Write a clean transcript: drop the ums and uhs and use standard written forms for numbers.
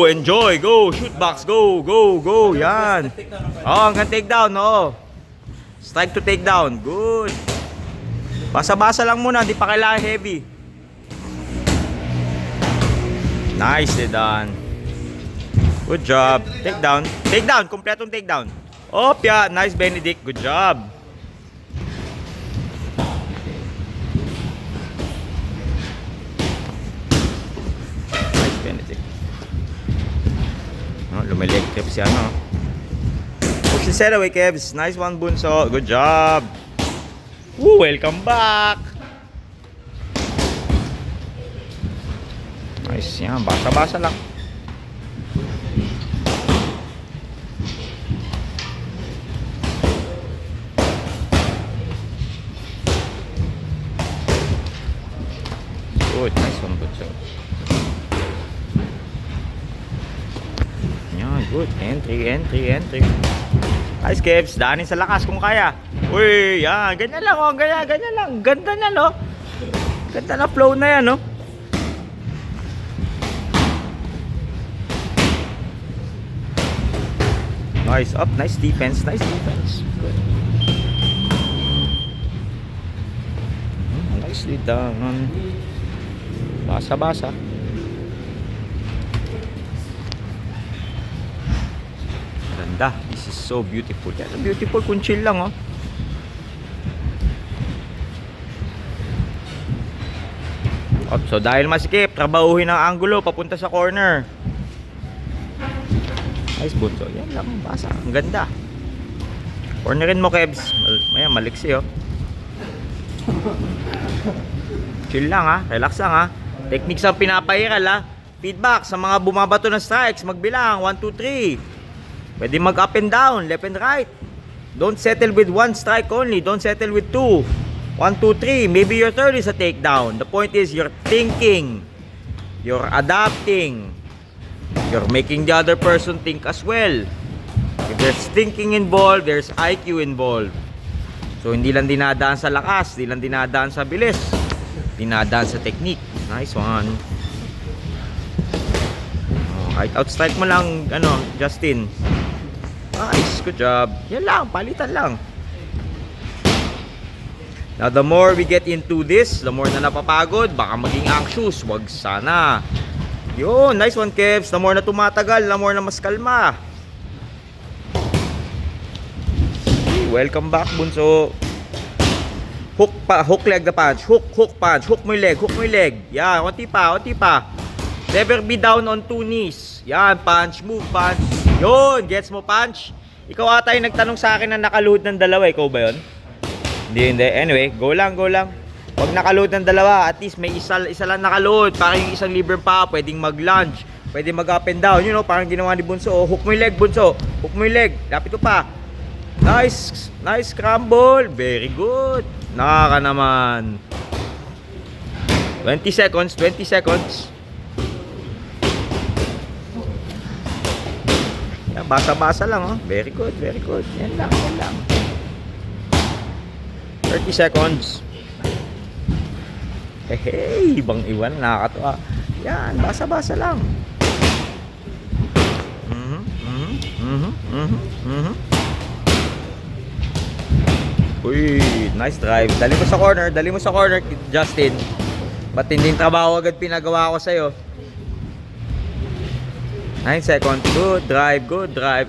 Enjoy, go, shoot box, go, go, go, yan. Oh, hanggang takedown, oo. Strike to takedown, good. Basa-basa lang muna, di pa kailangan heavy. Nicely done. Good job. Takedown, takedown, kompletong takedown. Opya, nice Benedict, good job. Nice Benedict. Oh, lumilig Kevs yan, oh. Push the set away, Kevs. Nice one, Bunso. Good job. Woo, welcome back. Nice yan. Basa-basa lang. Good. Nice one, Bunso. Good. Entry, entry, entry. Nice, Kevs. Daanin sa lakas kung kaya. Uy, yan. Ganyan lang, oh. Ganyan, ganyan lang. Ganda na, no? Ganda na flow na yan, no? Nice up. Nice defense. Nice defense. Good. Nicely done. Basa-basa. Ganda. This is so beautiful. Yan, beautiful kung chill lang, oh. So dahil masikip, trabahuhin ang angulo papunta sa corner. Nice Bunso. Yan lang, basa. Ang ganda. Cornerin mo, Kebs. Maya, maliksi, oh. Chill lang, ha. Relax lang, ha. Techniques ang pinapahiral, ha. Feedback sa mga bumabato ng strikes. Magbilang. 1, 2, 3. Pwede mag up and down, left and right. Don't settle with one strike only. Don't settle with 2. 1, 2, 3. Maybe your third is a takedown. The point is you're thinking. You're adapting. You're making the other person think as well. If there's thinking involved, there's IQ involved. So hindi lang dinadaan sa lakas, hindi lang dinadaan sa bilis, dinadaan sa technique. Nice one. Oh, kahit outstrike mo lang, ano, Justin. Nice, good job. Yan lang, palitan lang. Now the more we get into this, the more na napapagod, baka maging anxious. Wag sana. Yun, nice one, Kevs. The more na tumatagal, the more na mas kalma. Welcome back, Bunso. Hook pa, hook leg the punch. Hook, hook punch. Hook mo yung leg, hook mo yung leg. Yan, onti pa, onti pa. Never be down on 2 knees. Yan, punch, move, punch. Yun, gets mo, punch. Ikaw ata yung nagtanong sa akin na nakaluhod ng dalawa. Ikaw ba yun? Hindi, hindi. Anyway, go lang, go lang. Huwag nakaluhod ng dalawa. At least may isa lang nakaluhod. Parang yung isang liver pa, pwedeng mag-lunge. Pwede mag-up and down. You know, parang ginawa ni Bunso. Oh, hook mo yung leg, Bunso. Hook mo yung leg. Lapit ko pa. Nice. Nice scramble. Very good. Nakaka naman. 20 seconds. 20 seconds. Yan, basa-basa lang, oh. Very good. Very good. Yan lang. Yan lang. 30 seconds. Hey, ibang iwan, nakakatuwa. Yan, basa-basa lang. Uy, nice drive. Dali mo sa corner, Justin. Ba't hindi trabaho agad pinagawa ko sa'yo? 9 seconds. Good drive, good drive.